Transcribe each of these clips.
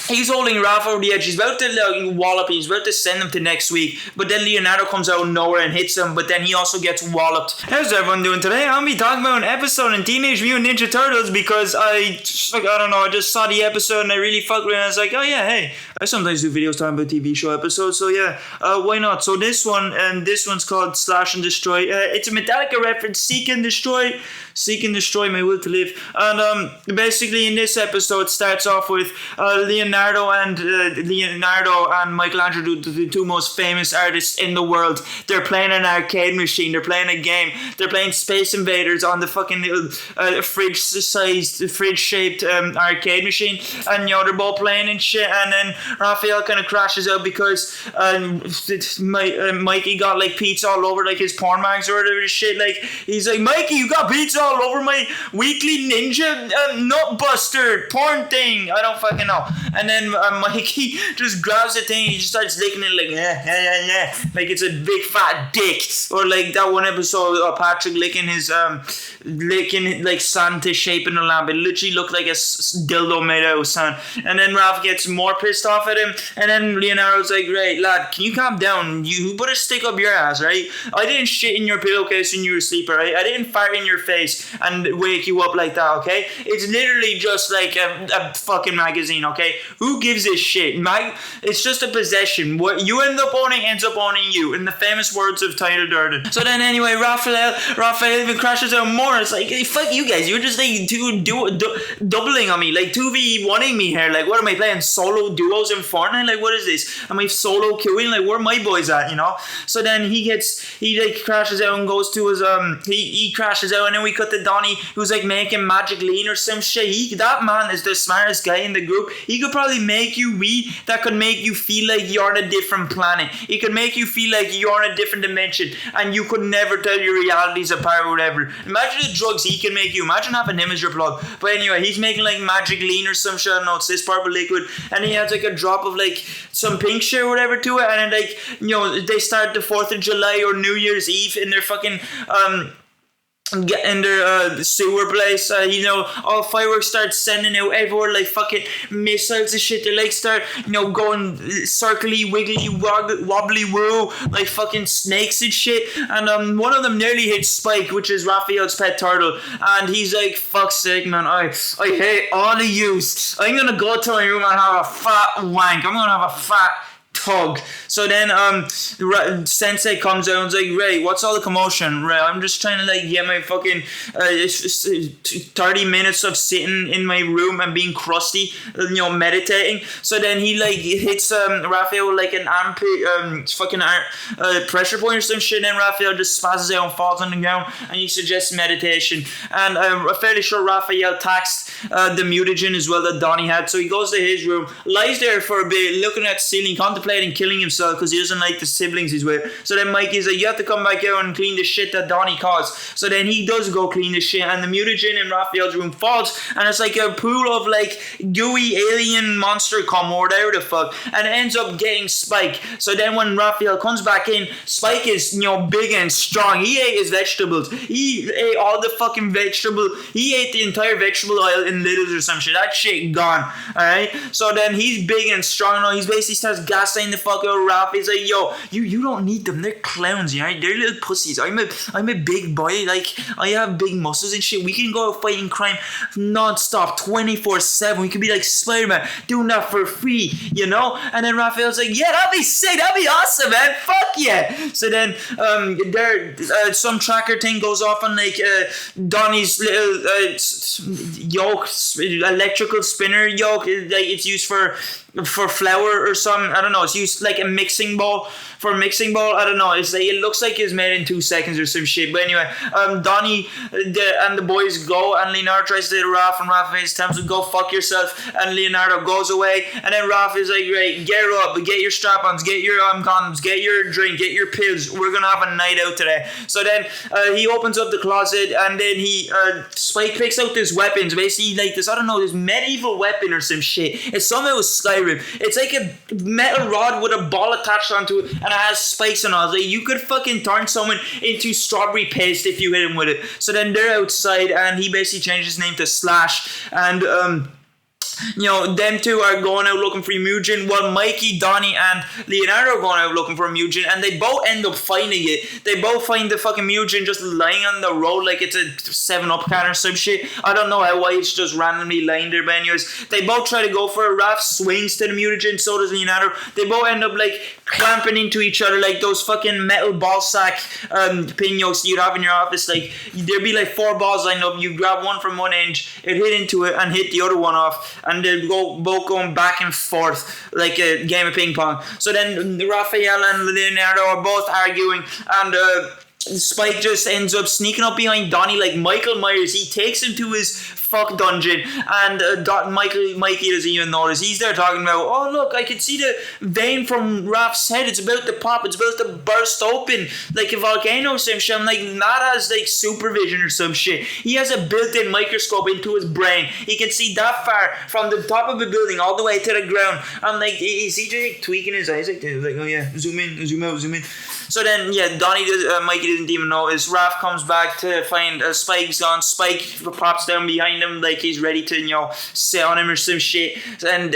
he's holding Ralph over the edge. He's about to wallop him. He's about to send him to next week. But then Leonardo comes out of nowhere and hits him. But then he also gets walloped. How's everyone doing today? I'll be talking about an episode in Teenage Mutant Ninja Turtles because I just saw the episode and I really fucked with it. And I was like, oh yeah, hey, I sometimes do videos talking about TV show episodes. So yeah, why not? So this one's called Slash and Destroy. It's a Metallica reference. Seek and destroy my will to live. And basically in this episode it starts off with Leonardo and Michelangelo, the two most famous artists in the world. They're playing an arcade machine. They're playing a game. They're playing Space Invaders on the fucking little fridge-shaped arcade machine. And they're both playing and shit. And then Raphael kind of crashes out because Mikey got like pizza all over like his porn mags or whatever shit. Like he's like, Mikey, you got pizza all over my weekly ninja nutbuster porn thing. I don't fucking know. And then Mikey just grabs the thing. He just starts licking it like like it's a big fat dick. Or like that one episode of Patrick licking his like Santa shape in the lamp. It literally looked like a dildo made out of sand. And then Ralph gets more pissed off at him. And then Leonardo's like, right, lad, can you calm down? You put a stick up your ass, right? I didn't shit in your pillowcase when you were asleep, right? I didn't fart in your face and wake you up like that, okay? It's literally just like a fucking magazine, okay? Who gives a shit? It's just a possession. What you end up owning ends up owning you, in the famous words of Tyler Durden. So then anyway, Raphael even crashes out more. It's like, hey, fuck you guys. You're just like doubling on me, like 2v1ing me here. Like, what am I playing? Solo duos in Fortnite? Like, what is this? Am I solo queuing? Like, where are my boys at, you know? So then he crashes out and goes to his he crashes out, and then we cut to Donnie, who's like making magic lean or some shit. That man is the smartest guy in the group. He could probably make you weed that could make you feel like you're on a different planet. He could make you feel like you're in a different dimension and you could never tell your realities apart or whatever. Imagine the drugs he can make you. Imagine having him as your plug. But anyway, he's making like magic lean or some shit. I don't know, it's this purple liquid, and he has like a drop of like some pink shit or whatever to it, and then like, they start the 4th of July or New Year's Eve in their fucking get in their sewer place. All fireworks start sending out everywhere like fucking missiles and shit. They like start going circly wiggly wobbly woo like fucking snakes and shit. And one of them nearly hits Spike, which is Raphael's pet turtle, and he's like, fuck's sake, man, I hate all of yous. I'm gonna go to my room and have a fat wank. I'm gonna have a fat tug. So then Sensei comes out and is like, Ray, what's all the commotion? Ray, I'm just trying to like get my fucking 30 minutes of sitting in my room and being crusty, meditating. So then he like hits Raphael with like an armpit pressure point or some shit, and then Raphael just spazzes out and falls on the ground, and he suggests meditation. And I'm fairly sure Raphael taxed the mutagen as well that Donnie had. So he goes to his room, lies there for a bit, looking at the ceiling, contemplating killing himself because he doesn't like the siblings he's with. So then Mikey's like, you have to come back out and clean the shit that Donnie caused. So then he does go clean the shit, and the mutagen in Raphael's room falls, and it's like a pool of like gooey alien monster cum or whatever the fuck, and it ends up getting Spike. So then when Raphael comes back in, Spike is big and strong. He ate his vegetables. He ate all the fucking vegetable. He ate the entire vegetable oil in Littles or some shit. That shit gone. Alright? So then he's big and strong. He basically starts gassing the fuck out of Ralph. He's like, yo, you don't need them. They're clowns, They're little pussies. I'm a big boy. Like, I have big muscles and shit. We can go out fighting crime non-stop, 24/7. We can be like Spider-Man, doing that for free, And then Raphael's like, yeah, that'd be sick. That'd be awesome, man. Fuck yeah. So then some tracker thing goes off on like Donnie's little yoke, electrical spinner yoke. Like, it's used for flour or something. I don't know. It's used like a mixing bowl. For a mixing bowl, I don't know. It's like, it looks like it's made in 2 seconds or some shit. But anyway, Donnie and the boys go, and Leonardo tries to hit Raph, and Raph tells him to go fuck yourself, and Leonardo goes away, and then Raph is like, right, get up, get your strap-ons, get your condoms, get your drink, get your pills. We're gonna have a night out today. So then he opens up the closet, and then Spike picks out this weapon. Basically like this, I don't know, this medieval weapon or some shit. It's somehow Skyrim. It's like a metal rod with a ball attached onto it, and it has spikes and all. Like, you could fucking turn someone into strawberry paste if you hit him with it. So then they're outside, and he basically changed his name to Slash, and them two are going out looking for Mutant, while Mikey, Donnie, and Leonardo are going out looking for Mutant, and they both end up finding it. They both find the fucking Mutant just lying on the road like it's a 7-Up can or some shit. I don't know why it's just randomly lying there, but anyways, they both try to go for a Raph swings to the Mutant, so does Leonardo. They both end up like clamping into each other like those fucking metal ball sack pinos you'd have in your office. Like there'd be like 4 balls lined up, you grab one from one end, it hit into it and hit the other one off, and they'd go both going back and forth like a game of ping pong. So then Raphael and Leonardo are both arguing, and Spike just ends up sneaking up behind Donnie like Michael Myers. He takes him to his fuck dungeon, and Mikey doesn't even notice. He's there talking about, oh look, I can see the vein from Raph's head. It's about to pop. It's about to burst open like a volcano or some shit. I'm like, that has like supervision or some shit. He has a built-in microscope into his brain. He can see that far from the top of a building all the way to the ground. I'm like, is he just like tweaking his eyes like oh yeah, zoom in, zoom out, zoom in. So then, Mikey didn't even notice. Raph comes back to find Spike's gone. Spike pops down behind him like he's ready to, sit on him or some shit. And,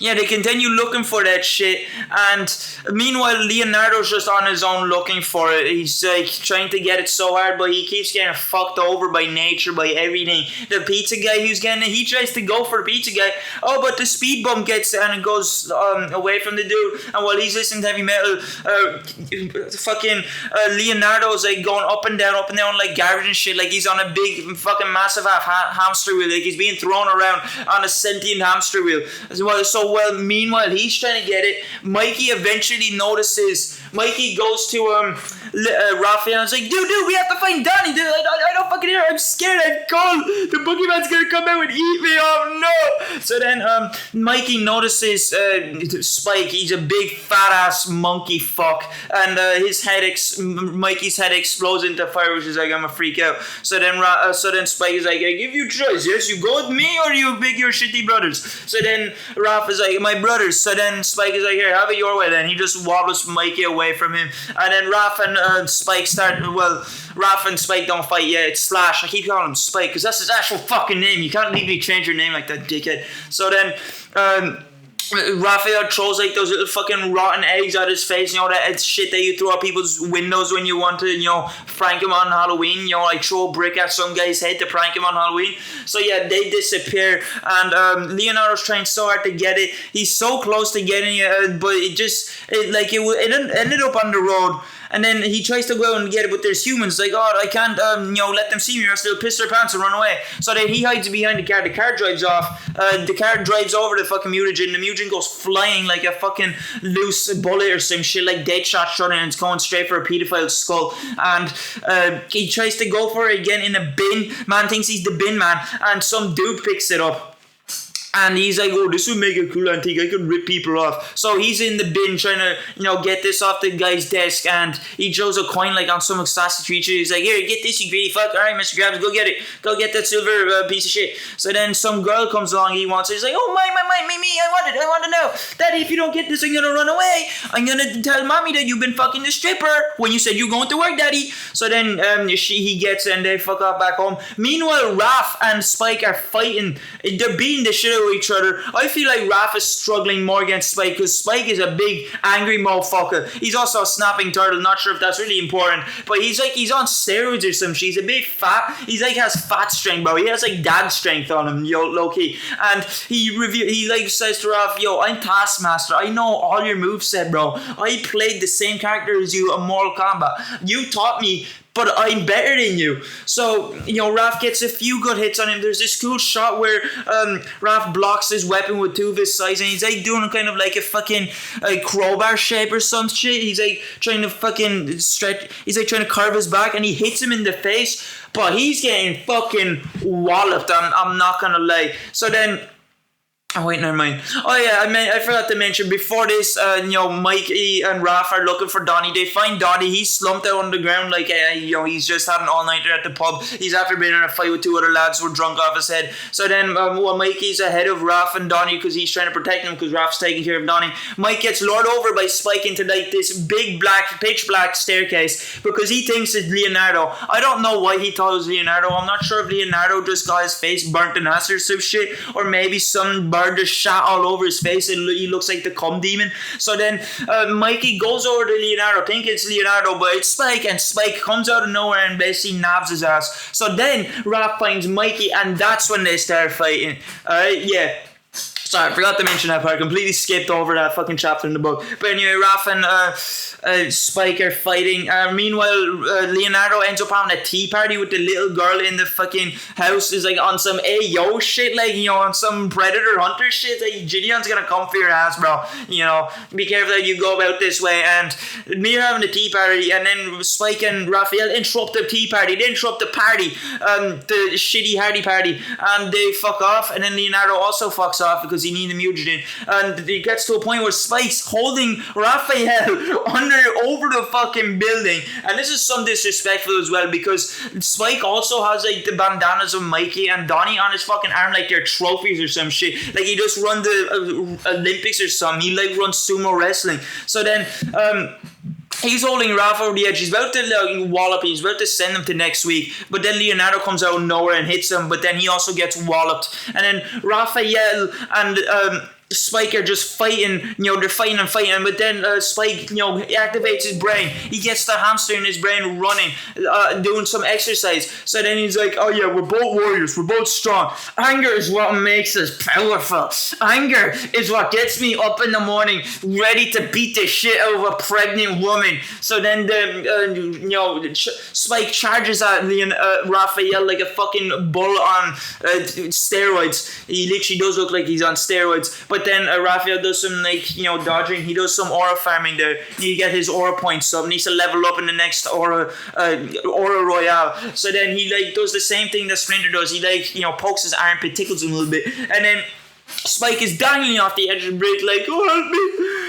they continue looking for that shit, and meanwhile Leonardo's just on his own looking for it. He's like trying to get it so hard, but he keeps getting fucked over by nature, by everything. The pizza guy who's getting it, he tries to go for the pizza guy, but the speed bump gets it and it goes away from the dude, and while he's listening to heavy metal, Leonardo's like going up and down like garbage and shit, like he's on a big fucking massive hamster wheel, like he's being thrown around on a sentient hamster wheel. Meanwhile, he's trying to get it. Mikey eventually notices. Mikey goes to Raphael and is like, dude, we have to find Donnie. Dude, I don't fucking hear. I'm scared. I'm cold. The boogeyman's gonna come out and eat me. Oh no! So then Mikey notices Spike. He's a big fat ass monkey fuck, and Mikey's head explodes into fire, which is like, I'm a freak out. So then Spike is like, I give you choice. Yes, you go with me or you pick your shitty brothers. So then Raph is like, my brothers. So then Spike is like, here, have it your way. Then he just wobbles Mikey away from him, and then Raph and Spike start. Well, Raph and Spike don't fight yet. It's Slash. I keep calling him Spike because that's his actual fucking name. You can't legally change your name like that, dickhead. So then Raphael throws like those little fucking rotten eggs at his face, that shit that you throw at people's windows when you want to, prank him on Halloween, like throw a brick at some guy's head to prank him on Halloween. So yeah, they disappear, and Leonardo's trying so hard to get it. He's so close to getting it, but it ended up on the road. And then he tries to go out and get it, but there's humans. Like, I can't, let them see me or else they'll piss their pants and run away. So then he hides behind the car. The car drives off. The car drives over the fucking mutagen. The mutagen goes flying like a fucking loose bullet or some shit, like Deadshot shot, and it's going straight for a pedophile's skull. And he tries to go for it again in a bin. Man thinks he's the bin man, and some dude picks it up. And he's like, oh, this would make a cool antique. I could rip people off. So he's in the bin trying to, get this off the guy's desk. And he throws a coin like on some exotic creature. He's like, here, get this, you greedy fuck. All right, Mr. Krabs, go get it. Go get that silver piece of shit. So then some girl comes along. He wants it. He's like, oh, me. I want to know. Daddy, if you don't get this, I'm going to run away. I'm going to tell mommy that you've been fucking the stripper when you said you're going to work, Daddy. So then he gets it and they fuck off back home. Meanwhile, Raph and Spike are fighting. They're beating the shit out of each other. I feel like Raph is struggling more against Spike because Spike is a big angry motherfucker. He's also a snapping turtle. Not sure if that's really important, but he's on steroids or some shit. He's a bit fat. He's like has fat strength, bro. He has like dad strength on him, low key. And he says to Raph, yo, I'm Taskmaster. I know all your moveset, bro. I played the same character as you in Mortal Kombat. You taught me, but I'm better than you. So, Raph gets a few good hits on him. There's this cool shot where Raph blocks his weapon with two of his sides, and he's like doing kind of like a fucking crowbar shape or some shit. He's like trying to fucking stretch. He's like trying to carve his back, and he hits him in the face, but he's getting fucking walloped. I'm not gonna lie. So then Oh wait, never mind. Oh yeah, I forgot to mention before this. Mikey and Raph are looking for Donnie. They find Donnie. He's slumped out on the ground, like he's just had an all-nighter at the pub. He's after being in a fight with two other lads who were drunk off his head. So then, Mikey's ahead of Raph and Donnie because he's trying to protect him because Raph's taking care of Donnie. Mike gets lured over by Spike into like this big pitch black staircase because he thinks it's Leonardo. I don't know why he thought it was Leonardo. I'm not sure if Leonardo just got his face burnt in acid or some shit, or maybe some bird just shot all over his face and he looks like the cum demon. So then Mikey goes over to Leonardo, think it's Leonardo, but it's Spike, and Spike comes out of nowhere and basically nabs his ass. So then Raph finds Mikey, and that's when they start fighting. Alright, yeah. Sorry, I forgot to mention that part. I completely skipped over that fucking chapter in the book. But anyway, Raph and Spike are fighting. Meanwhile, Leonardo ends up having a tea party with the little girl in the fucking house. Is like on some Ayo shit, like, on some Predator Hunter shit. Like, Gideon's gonna come for your ass, bro. Be careful that you go about this way. And me having the tea party, and then Spike and Raphael interrupt the tea party. They interrupt the party, the shitty Hardy party, and they fuck off. And then Leonardo also fucks off because he needs a mutagen. And it gets to a point where Spike's holding Raphael over the fucking building. And this is some disrespectful as well because Spike also has like the bandanas of Mikey and Donnie on his fucking arm like they're trophies or some shit. Like he just run the Olympics or something. He like runs sumo wrestling. So then he's holding Raph over the edge. He's about to wallop him. He's about to send him to next week. But then Leonardo comes out of nowhere and hits him. But then he also gets walloped. And then Raphael and Spike are just fighting, they're fighting and fighting, but then Spike, activates his brain. He gets the hamster in his brain running, doing some exercise. So then he's like, oh yeah, we're both warriors, we're both strong. Anger is what makes us powerful. Anger is what gets me up in the morning, ready to beat the shit out of a pregnant woman. So then Spike charges at Raphael like a fucking bull on steroids. He literally does look like he's on steroids. But then Raphael does some dodging. He does some aura farming there. You get his aura points up. Needs to level up in the next aura royale. So then he does the same thing that Splinter does. He pokes his armpit, tickles him a little bit, and then Spike is dangling off the edge of the bridge like, oh help me,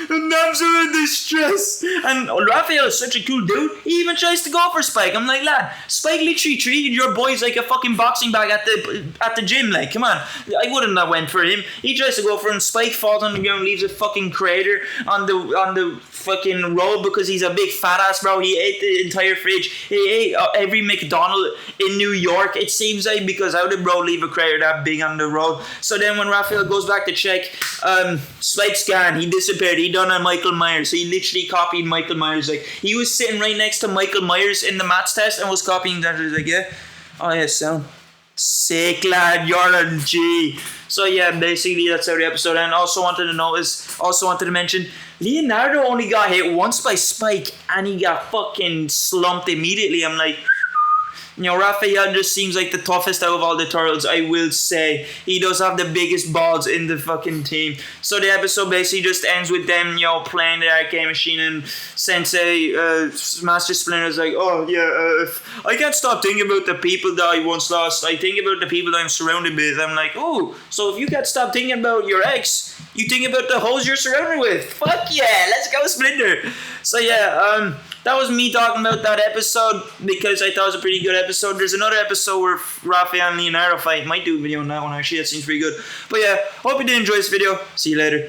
the nabs are in distress. And Raphael is such a cool dude, he even tries to go for Spike. I'm like, lad, Spike literally treated your boys like a fucking boxing bag at the gym, like, come on. I wouldn't have went for him. He tries to go for him, Spike falls on the ground, leaves a fucking crater on the fucking road because he's a big fat ass, bro. He ate the entire fridge. He ate every McDonald's in New York, it seems like, because how did bro leave a crater that big on the road? So then when Raphael goes back to check, Spike's gone. He disappeared. He done a Michael Myers. So he literally copied Michael Myers. Like, he was sitting right next to Michael Myers in the maths test and was copying that. He was like, yeah, oh yeah, sound sick, lad, you're a G. So yeah, basically that's how the episode ended. Also wanted to mention, Leonardo only got hit once by Spike and he got fucking slumped immediately. I'm like, Raphael just seems like the toughest out of all the turtles, I will say. He does have the biggest balls in the fucking team. So the episode basically just ends with them, playing the arcade machine, and Sensei, Master Splinter's like, oh yeah, I can't stop thinking about the people that I once lost. I think about the people that I'm surrounded with. I'm like, oh, so if you can't stop thinking about your ex, you think about the hoes you're surrounded with. Fuck yeah, let's go Splinter. So yeah, that was me talking about that episode because I thought it was a pretty good episode. There's another episode where Raphael and Leonardo fight. Might do a video on that one actually. That seems pretty good. But yeah, hope you did enjoy this video. See you later.